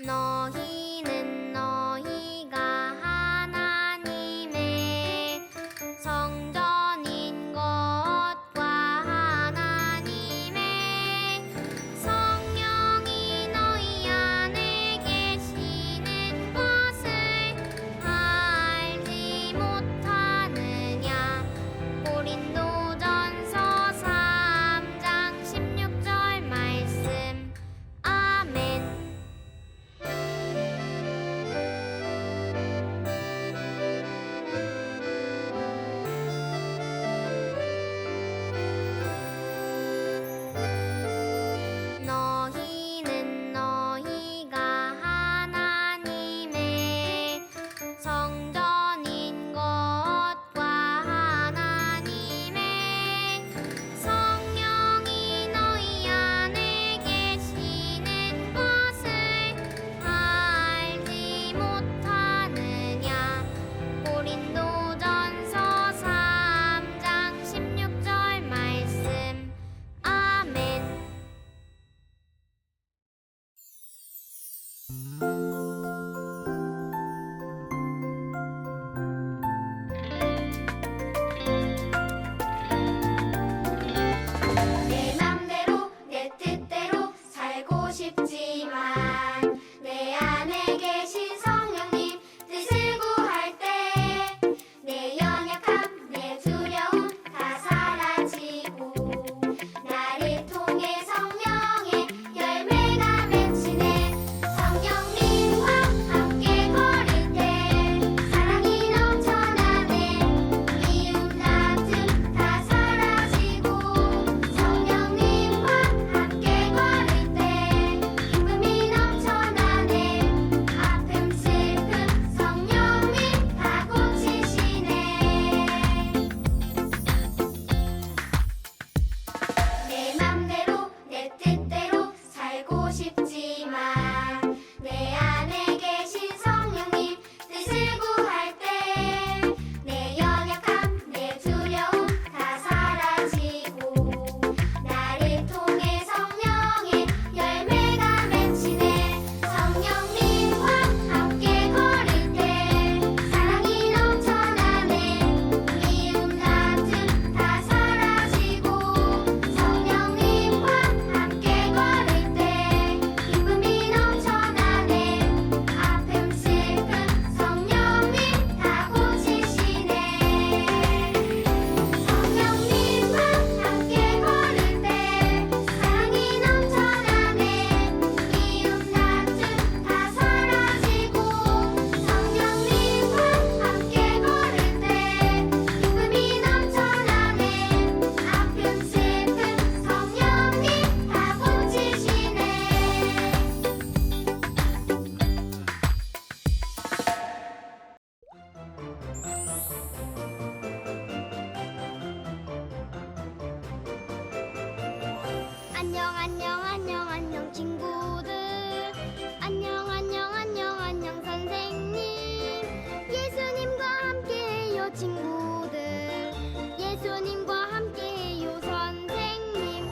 너희는 너희가 하나님의 성전인 것과 하나님의 성령이 너희 안에 계시는 것을 알지 못하느냐. 고린도전서 3장 16절 말씀. 아멘. 너희는 너희가 하나님의 성전인 것과 하나님의 성령이 너희 안에 계시는 것을 알지 못하느냐. 고린도전서 3장 16절 말씀. 아멘. 내 맘대로 내 뜻대로 살고 싶지만 내 안에 계신 성령님 뜻을 구할 때 내 연약함 내 두려움 다 사라지고 나를 통해 성령의 열매가 맺히네. 성령님과 함께 걸을 때 사랑이 넘쳐나네. 미움 다툼 다 사라지고 성령님과 함께 걸을 때 기쁨이 넘쳐나네. 아픔 슬픔 성령님 다 고치시네. 내 맘대로 내 뜻대로 살고 싶지만 내 안에 계신 성령님 뜻을 구할 때 내 연약함 내 두려움 다 사라지고 나를 통해 성령의 열매가 맺히네. 성령님과 함께 걸을 때 사랑이 넘쳐나네. 미움 다툼 다 사라지고 성령님과 함께 걸을 때 기쁨이 넘쳐나네. 아픔 슬픔 성령님 다 고치시네. 성령님과 함께 걸을 때 사랑이 넘쳐나네. 미움 다툼 다 사라지고 성령님과 함께 걸을 때 기쁨이 넘쳐나네. 아픔 슬픔 성령님 다 고치시네. 안녕 안녕 안녕 안녕 친구들. 안녕 안녕 안녕 안녕 선생님. 예수님과 함께해요 친구들. 예수님과 함께해요 선생님.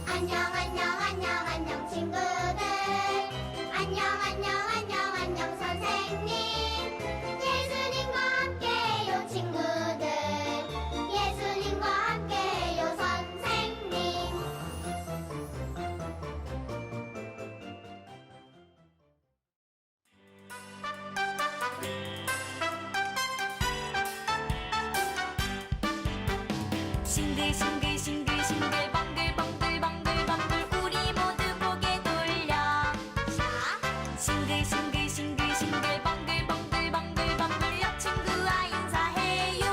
안녕 안녕 안녕 안녕 친구들. 안녕 안녕 안녕 안녕 선생님. 예수님과 함께해요 친구들. 예수님과 함께해요 선생님. 싱글싱글 싱글싱글 방글방글 방글방글 우리 모두 고개 돌려. 싱글싱글 싱글싱글 방글방글 방글방글 옆 친구와 인사해요.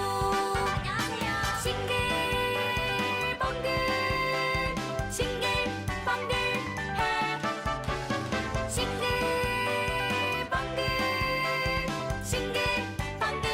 안녕하세요. 싱글벙글 싱글벙글 해. 싱글벙글 싱글벙글 해.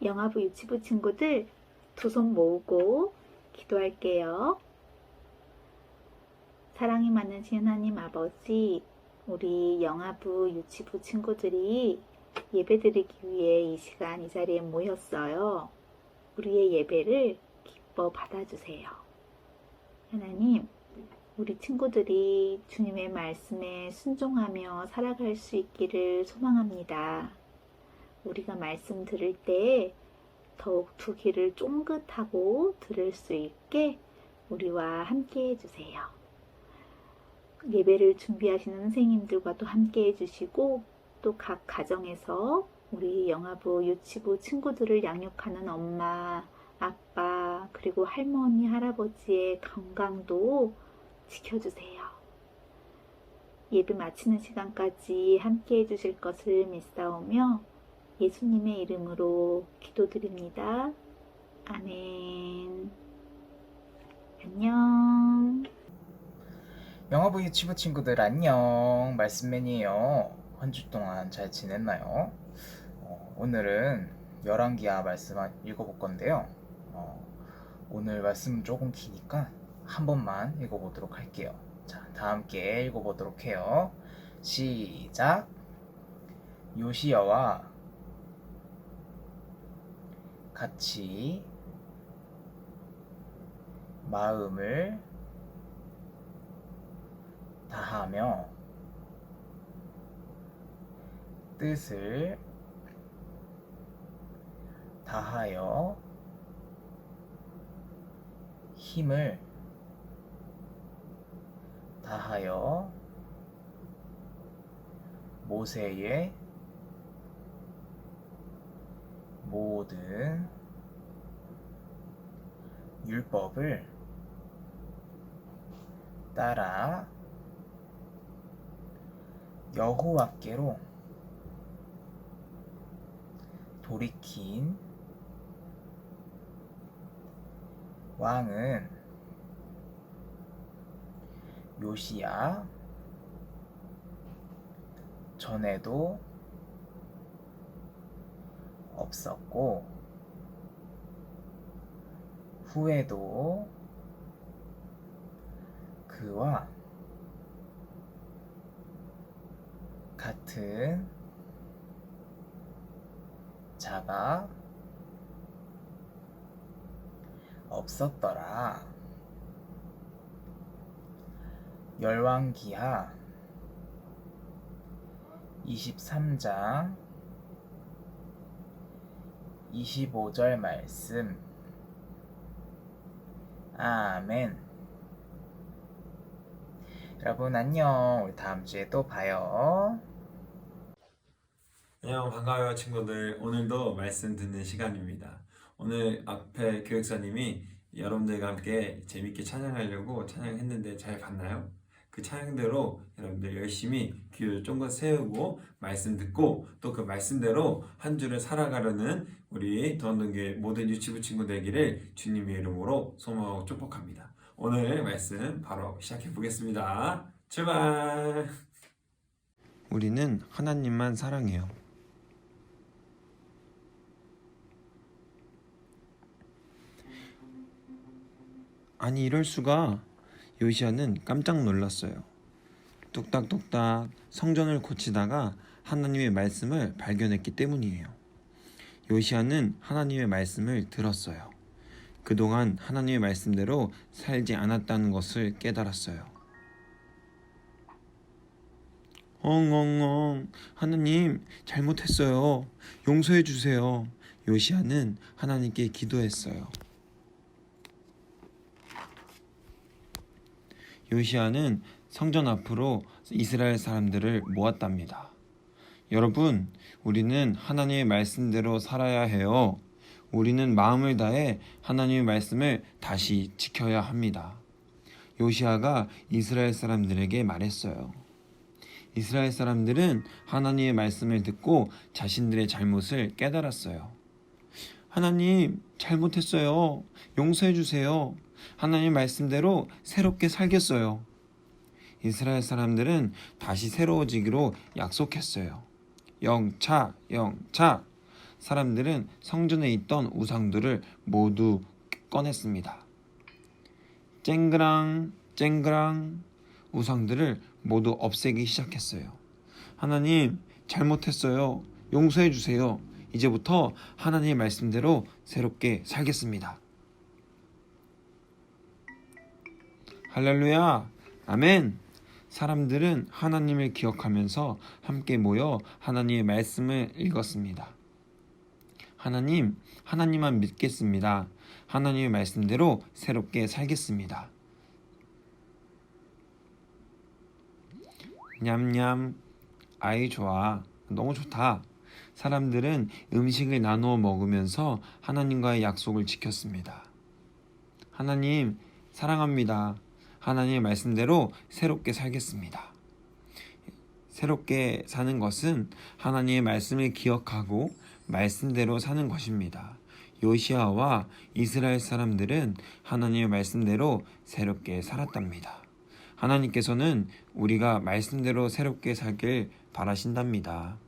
영아부 유치부 친구들 두 손 모으고 기도할게요. 사랑이 많으신 하나님 아버지, 우리 영아부 유치부 친구들이 예배드리기 위해 이 시간 이 자리에 모였어요. 우리의 예배를 기뻐 받아주세요. 하나님, 우리 친구들이 주님의 말씀에 순종하며 살아갈 수 있기를 소망합니다. 우리가 말씀 들을 때 더욱 두 귀를 쫑긋하고 들을 수 있게 우리와 함께 해주세요. 예배를 준비하시는 선생님들과도 함께 해주시고 또 각 가정에서 우리 영아부 유치부 친구들을 양육하는 엄마, 아빠, 그리고 할머니, 할아버지의 건강도 지켜주세요. 예배 마치는 시간까지 함께 해주실 것을 믿사오며 예수님의 이름으로 기도드립니다. 아멘. 안녕. 영어부 유치부 친구들 안녕. 말씀맨이에요. 한 주 동안 잘 지냈나요? 오늘은 열왕기하 말씀 읽어볼 건데요. 오늘 말씀 조금 기니까 한 번만 읽어보도록 할게요. 자, 다 함께 읽어보도록 해요. 시작. 요시야와 같이 마음을 다하며 뜻을 다하여 힘을 다하여 모세의 모든 율법을 따라 여호와께로 돌이킨 왕은 요시야 전에도 없었고 후에도 그와 같은 자가 없었더라. 열왕기하 23장 25절 말씀. 아멘. 여러분 안녕. 우리 다음 주에 또 봐요. 안녕, 반가워요 친구들. 오늘도 말씀 듣는 시간입니다. 오늘 앞에 교육사님이 여러분들과 함께 재밌게 찬양하려고 찬양했는데 잘 봤나요? 그 찬양대로 여러분들 열심히 귀를 쫑긋 세우고 말씀 듣고 또 그 말씀대로 한 주를 살아가려는 우리 더원동교회 모든 유치부 친구 되기를 주님의 이름으로 소망하고 축복합니다. 오늘 말씀 바로 시작해 보겠습니다. 출발! 우리는 하나님만 사랑해요. 아니 이럴 수가. 요시야는 깜짝 놀랐어요. 뚝딱뚝딱 성전을 고치다가 하나님의 말씀을 발견했기 때문이에요. 요시야는 하나님의 말씀을 들었어요. 그동안 하나님의 말씀대로 살지 않았다는 것을 깨달았어요. 엉엉엉, 하나님 잘못했어요. 용서해 주세요. 요시야는 하나님께 기도했어요. 요시야는 성전 앞으로 이스라엘 사람들을 모았답니다. 여러분, 우리는 하나님의 말씀대로 살아야 해요. 우리는 마음을 다해 하나님의 말씀을 다시 지켜야 합니다. 요시야가 이스라엘 사람들에게 말했어요. 이스라엘 사람들은 하나님의 말씀을 듣고 자신들의 잘못을 깨달았어요. 하나님, 잘못했어요. 용서해 주세요. 하나님 말씀대로 새롭게 살겠어요. 이스라엘 사람들은 다시 새로워지기로 약속했어요. 영차, 영차. 사람들은 성전에 있던 우상들을 모두 꺼냈습니다. 쨍그랑 쨍그랑 우상들을 모두 없애기 시작했어요. 하나님, 잘못했어요. 용서해 주세요. 이제부터 하나님의 말씀대로 새롭게 살겠습니다. 할렐루야, 아멘. 사람들은 하나님을 기억하면서 함께 모여 하나님의 말씀을 읽었습니다. 하나님만 믿겠습니다. 하나님의 말씀대로 새롭게 살겠습니다. 냠냠, 아이 좋아. 너무 좋다. 사람들은 음식을 나누어 먹으면서 하나님과의 약속을 지켰습니다. 하나님, 사랑합니다. 하나님의 말씀대로 새롭게 살겠습니다. 새롭게 사는 것은 하나님의 말씀을 기억하고 말씀대로 사는 것입니다. 요시아와 이스라엘 사람들은 하나님의 말씀대로 새롭게 살았답니다. 하나님께서는 우리가 말씀대로 새롭게 살길 바라신답니다.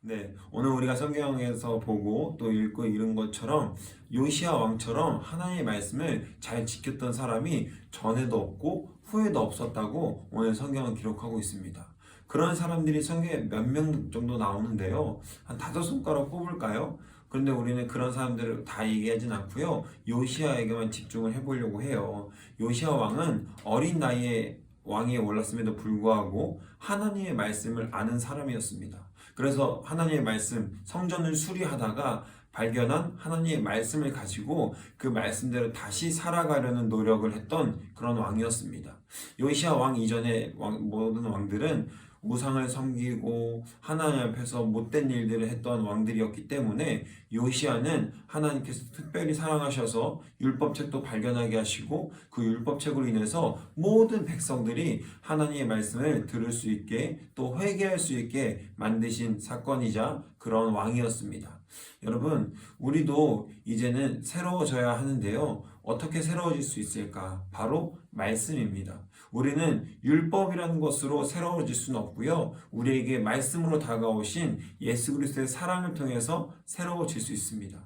네, 오늘 우리가 성경에서 보고 또 읽고 이런 것처럼 요시야 왕처럼 하나님의 말씀을 잘 지켰던 사람이 전에도 없고 후에도 없었다고 오늘 성경은 기록하고 있습니다. 그런 사람들이 성경에 몇 명 정도 나오는데요. 한 5손가락 꼽을까요? 그런데 우리는 그런 사람들을 다 얘기하진 않고요. 요시야에게만 집중을 해보려고 해요. 요시야 왕은 어린 나이에 왕위에 올랐음에도 불구하고 하나님의 말씀을 아는 사람이었습니다. 그래서 하나님의 말씀, 성전을 수리하다가 발견한 하나님의 말씀을 가지고 그 말씀대로 다시 살아가려는 노력을 했던 그런 왕이었습니다. 요시야 왕 이전의 모든 왕들은 우상을 섬기고 하나님 앞에서 못된 일들을 했던 왕들이었기 때문에 요시야는 하나님께서 특별히 사랑하셔서 율법책도 발견하게 하시고 그 율법책으로 인해서 모든 백성들이 하나님의 말씀을 들을 수 있게 또 회개할 수 있게 만드신 사건이자 그런 왕이었습니다. 여러분, 우리도 이제는 새로워져야 하는데요. 어떻게 새로워질 수 있을까? 바로 말씀입니다. 우리는 율법이라는 것으로 새로워질 수는 없고요. 우리에게 말씀으로 다가오신 예수 그리스도의 사랑을 통해서 새로워질 수 있습니다.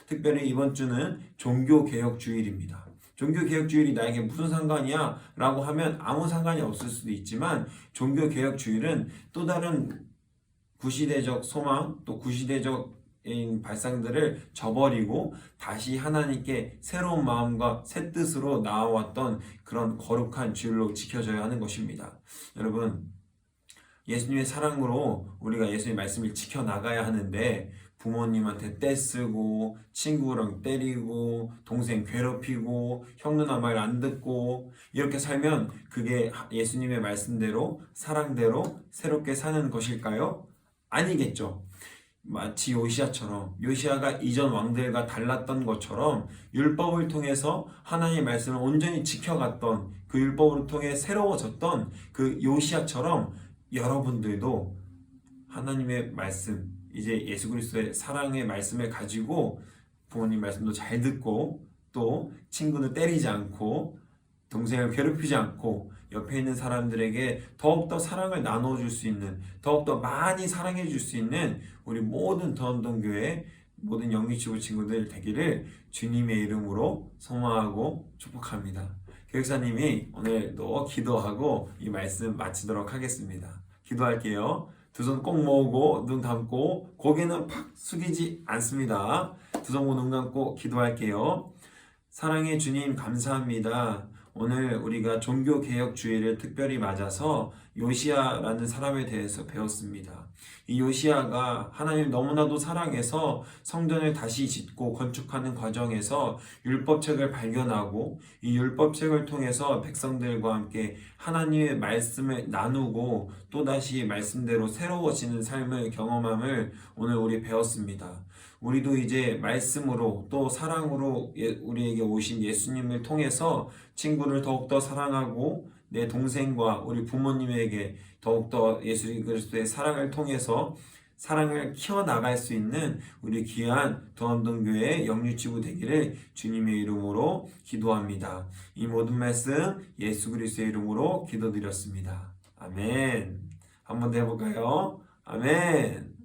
특별히 이번 주는 종교개혁주일입니다. 종교개혁주일이 나에게 무슨 상관이야? 라고 하면 아무 상관이 없을 수도 있지만 종교개혁주일은 또 다른 구시대적 소망, 또 구시대적 발상들을 저버리고 다시 하나님께 새로운 마음과 새 뜻으로 나아왔던 그런 거룩한 주일로 지켜져야 하는 것입니다. 여러분, 예수님의 사랑으로 우리가 예수님의 말씀을 지켜나가야 하는데 부모님한테 떼쓰고 친구랑 때리고 동생 괴롭히고 형 누나 말 안 듣고 이렇게 살면 그게 예수님의 말씀대로 사랑대로 새롭게 사는 것일까요? 아니겠죠. 마치 요시야처럼 요시야가 이전 왕들과 달랐던 것처럼 율법을 통해서 하나님의 말씀을 온전히 지켜갔던 그 율법을 통해 새로워졌던 그 요시야처럼 여러분들도 하나님의 말씀, 이제 예수 그리스도의 사랑의 말씀을 가지고 부모님 말씀도 잘 듣고 또 친구를 때리지 않고 동생을 괴롭히지 않고 옆에 있는 사람들에게 더욱더 사랑을 나눠줄 수 있는, 더욱더 많이 사랑해 줄 수 있는 우리 모든 더언동교회 모든 영리치부 친구들 되기를 주님의 이름으로 소망하고 축복합니다. 교육사님이 오늘도 기도하고 이 말씀 마치도록 하겠습니다. 기도할게요. 두 손 꼭 모으고 눈 감고 고개는 팍 숙이지 않습니다. 두 손 모으고 눈 감고 기도할게요. 사랑의 주님 감사합니다. 오늘 우리가 종교개혁주의를 특별히 맞아서 요시야라는 사람에 대해서 배웠습니다. 이 요시야가 하나님 너무나도 사랑해서 성전을 다시 짓고 건축하는 과정에서 율법책을 발견하고 이 율법책을 통해서 백성들과 함께 하나님의 말씀을 나누고 또다시 말씀대로 새로워지는 삶을 경험함을 오늘 우리 배웠습니다. 우리도 이제 말씀으로 또 사랑으로 우리에게 오신 예수님을 통해서 친구를 더욱더 사랑하고 내 동생과 우리 부모님에게 더욱더 예수 그리스도의 사랑을 통해서 사랑을 키워나갈 수 있는 우리 귀한 더언동교회 영유치부 되기를 주님의 이름으로 기도합니다. 이 모든 말씀 예수 그리스도의 이름으로 기도드렸습니다. 아멘. 한 번 더 해볼까요? 아멘.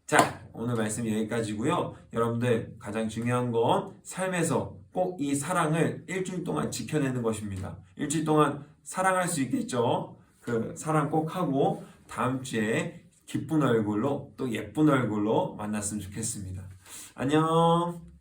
자, 오늘 말씀 여기까지고요. 여러분들 가장 중요한 건 삶에서 꼭 이 사랑을 일주일 동안 지켜내는 것입니다. 일주일 동안 사랑할 수 있겠죠? 그 사랑 꼭 하고 다음 주에 기쁜 얼굴로 또 예쁜 얼굴로 만났으면 좋겠습니다. 안녕.